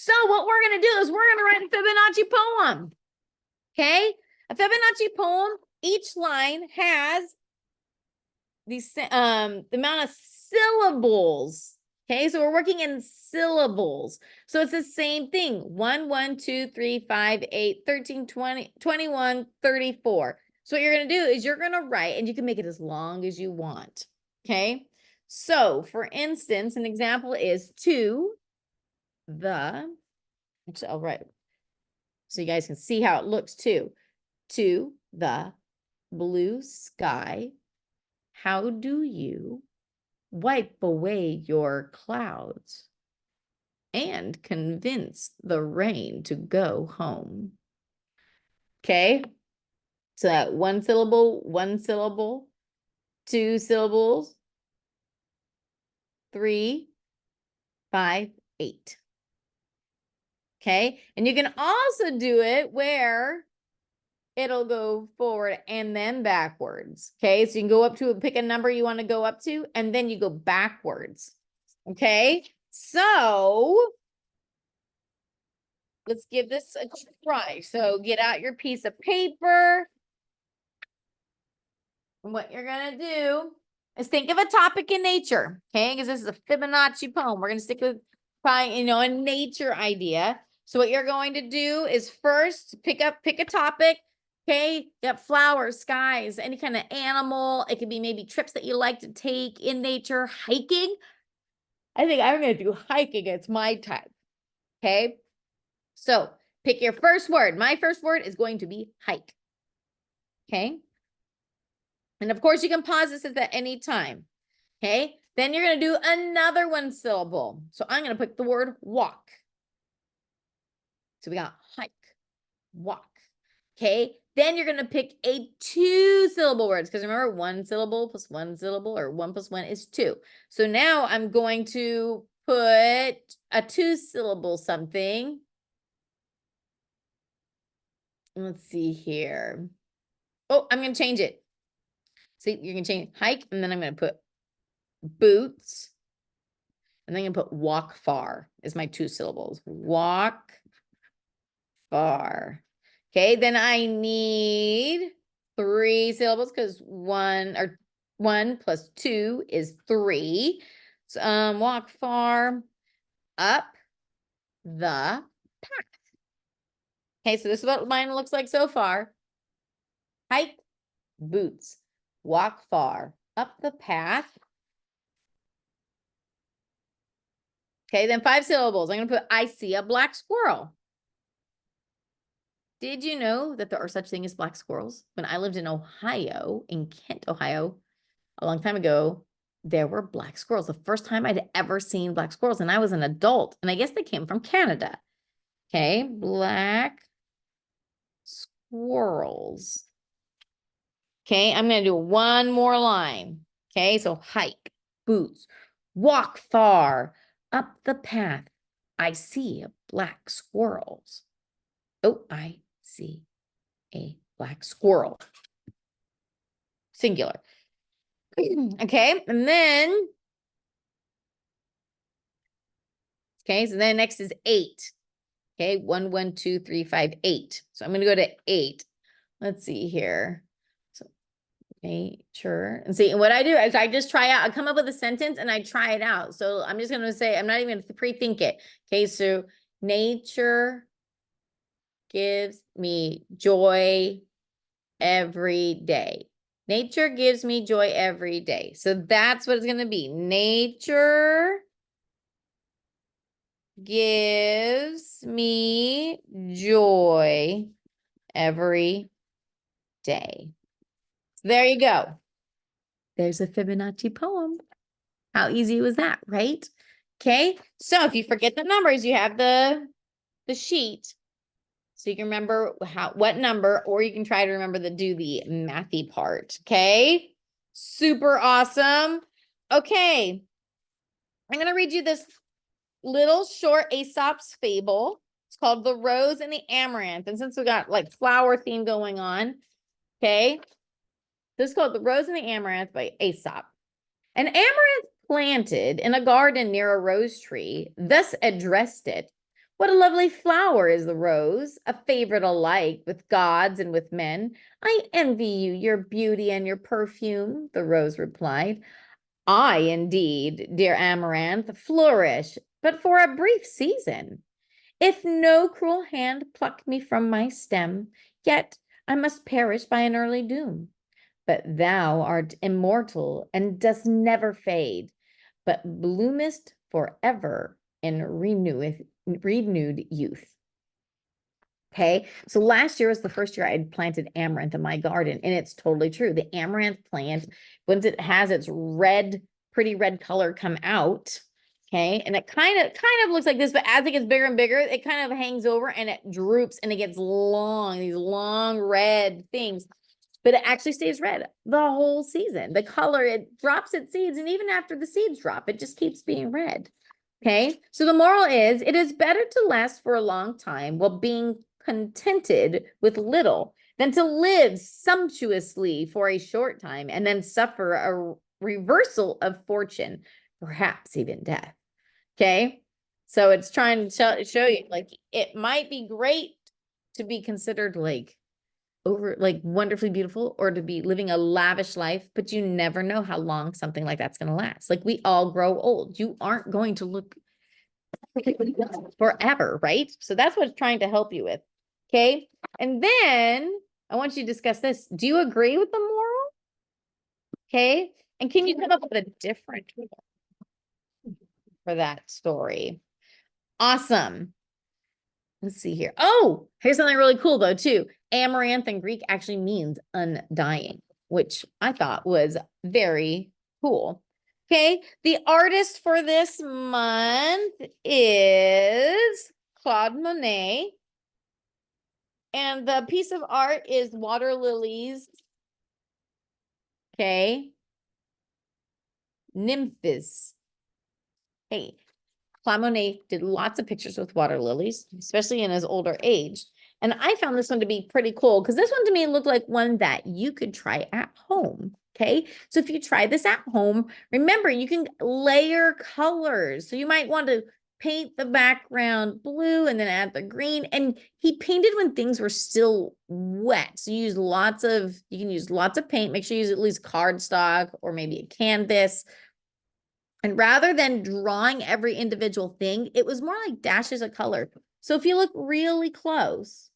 So what we're going to do is we're going to write a Fibonacci poem. Okay? A Fibonacci poem, each line has these the amount of syllables. Okay, so we're working in syllables. So it's the same thing. 1, 1, 2, 3, 5, 8, 13, 20, 21, 34. So what you're going to do is you're going to write, and you can make it as long as you want. Okay, so for instance, an example is to the, actually I'll write so you guys can see how it looks too. To the blue sky, how do you wipe away your clouds and convince the rain to go home? Okay, so that one syllable, 2 syllables, 3, 5, 8. Okay, and you can also do it where it'll go forward and then backwards. Okay, so you can go up to pick a number you want to go up to, and then you go backwards. Okay, so let's give this a try. So get out your piece of paper. And what you're going to do is think of a topic in nature. Okay, because this is a Fibonacci poem. We're going to stick with probably, a nature idea. So what you're going to do is first pick a topic. Okay, you got flowers, skies, any kind of animal. It could be maybe trips that you like to take in nature, hiking. I think I'm going to do hiking. It's my type. Okay, so pick your first word. My first word is going to be hike. Okay, and of course you can pause this at any time. Okay, then you're going to do another 1 syllable. So I'm going to put the word walk. So we got hike, walk. Okay, then you're going to pick a 2 syllable words, because remember 1 syllable plus 1 syllable, or 1 plus 1 is 2. So now I'm going to put a 2 syllable something. Let's see here. Oh, I'm going to change it. See, you can change hike, and then I'm going to put boots, and then I'm going to put walk far is my 2 syllables. Walk far. Okay, then I need 3 syllables, because 1 plus 2 is 3. So walk far up the path. Okay, so this is what mine looks like so far. Hike, boots, walk far up the path. Okay, then 5 syllables. I'm going to put I see a black squirrel. Did you know that there are such things as black squirrels? When I lived in Ohio, in Kent, Ohio, a long time ago, there were black squirrels. The first time I'd ever seen black squirrels, and I was an adult, and I guess they came from Canada. Okay, black squirrels. Okay, I'm going to do 1 more line. Okay, so hike, boots, walk far up the path. I see black squirrels. Oh, I see a black squirrel. Singular. Okay, and then, okay, so then next is 8. Okay, 1, 1, 2, 3, 5, 8. So I'm going to go to 8. Let's see here. So nature, and see, and what I do is I just try out. I come up with a sentence and I try it out. So I'm just going to say, I'm not even going to pre-think it. Okay, so nature gives me joy every day. Nature gives me joy every day. So that's what it's going to be. Nature gives me joy every day. So there you go. There's a Fibonacci poem. How easy was that, right? Okay, so if you forget the numbers, you have the sheet. So you can remember what number, or you can try to remember do the mathy part. Okay, super awesome. Okay, I'm going to read you this little short Aesop's fable. It's called The Rose and the Amaranth. And since we got like flower theme going on, okay, this is called The Rose and the Amaranth by Aesop. An amaranth planted in a garden near a rose tree thus addressed it. What a lovely flower is the rose, a favorite alike with gods and with men. I envy you, your beauty and your perfume, the rose replied. I indeed, dear Amaranth, flourish, but for a brief season. If no cruel hand pluck me from my stem, yet I must perish by an early doom. But thou art immortal and dost never fade, but bloomest forever in renewed youth. Okay, so last year was the first year I had planted amaranth in my garden, and it's totally true. The amaranth plant, once it has its pretty red color come out, okay, and it kind of looks like this, but as it gets bigger and bigger, it kind of hangs over and it droops and it gets long, these long red things. But it actually stays red the whole season. The color, it drops its seeds, and even after the seeds drop, it just keeps being red. Okay, so the moral is, it is better to last for a long time while being contented with little than to live sumptuously for a short time and then suffer a reversal of fortune, perhaps even death. Okay, so it's trying to show you, like, it might be great to be considered like wonderfully beautiful or to be living a lavish life, but you never know how long something like that's going to last. Like, we all grow old. You aren't going to look forever, right? So that's what it's trying to help you with. Okay, and then I want you to discuss this. Do you agree with the moral? Okay, and can you come up with a different for that story? Awesome. Let's see here. Oh, here's something really cool though too. Amaranth in Greek actually means undying, which I thought was very cool. Okay, the artist for this month is Claude Monet. And the piece of art is water lilies. Okay. Nymphs. Hey, Claude Monet did lots of pictures with water lilies, especially in his older age. And I found this one to be pretty cool because this one to me looked like one that you could try at home. Okay, so if you try this at home, remember you can layer colors. So you might want to paint the background blue and then add the green. And he painted when things were still wet. So you can use lots of paint. Make sure you use at least cardstock or maybe a canvas. And rather than drawing every individual thing, it was more like dashes of color. So if you look really close,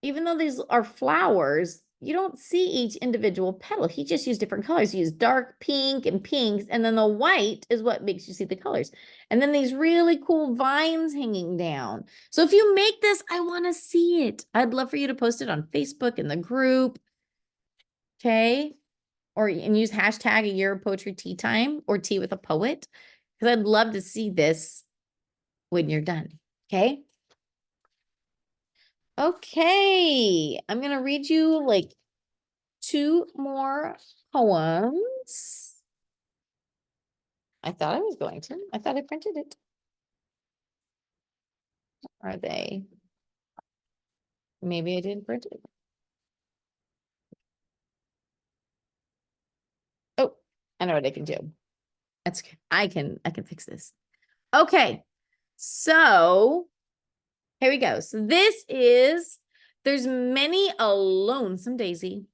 even though these are flowers, you don't see each individual petal. He just used different colors. He used dark pink and pinks, and then the white is what makes you see the colors. And then these really cool vines hanging down. So if you make this, I want to see it. I'd love for you to post it on Facebook in the group. Okay. And use hashtag a year of poetry tea time or tea with a poet, because I'd love to see this when you're done. Okay. Okay. I'm going to read you like 2 more poems. I thought I was going to. I thought I printed it. Are they? Maybe I didn't print it. Oh, I know what I can do. That's okay. I can fix this. Okay. So here we go. So there's many a lonesome daisy.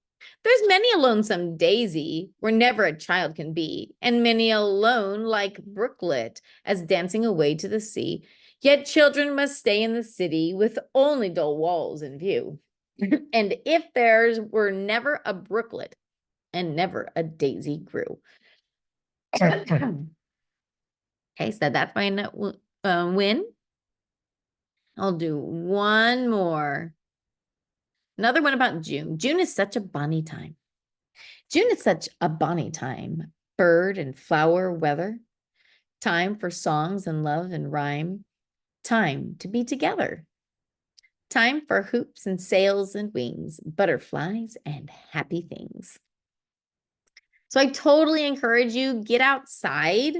There's many a lonesome daisy where never a child can be, and many a lone like brooklet as dancing away to the sea. Yet children must stay in the city with only dull walls in view. And if there were never a brooklet and never a daisy grew. Okay, so that's my win. I'll do one more. Another one about June. June is such a bonny time. June is such a bonny time. Bird and flower weather. Time for songs and love and rhyme. Time to be together. Time for hoops and sails and wings, butterflies and happy things. So I totally encourage you, get outside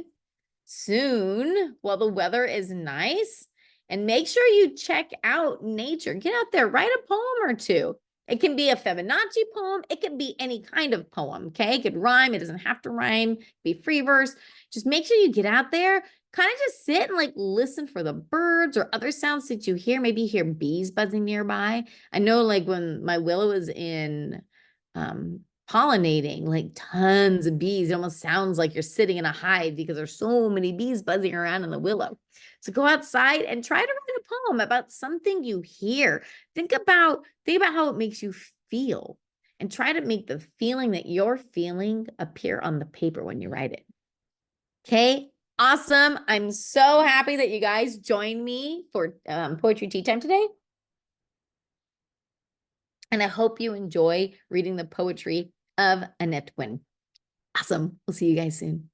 soon while the weather is nice. And make sure you check out nature. Get out there, write a poem or two. It can be a Fibonacci poem. It can be any kind of poem, okay? It could rhyme. It doesn't have to rhyme. Be free verse. Just make sure you get out there, kind of just sit and like listen for the birds or other sounds that you hear. Maybe you hear bees buzzing nearby. I know like when my willow is in pollinating, like tons of bees, it almost sounds like you're sitting in a hive because there's so many bees buzzing around in the willow. So go outside and try to write a poem about something you hear. Think about how it makes you feel and try to make the feeling that you're feeling appear on the paper when you write it. Okay, awesome. I'm so happy that you guys joined me for Poetry Tea Time today. And I hope you enjoy reading the poetry of Annette Wynne. Awesome. We'll see you guys soon.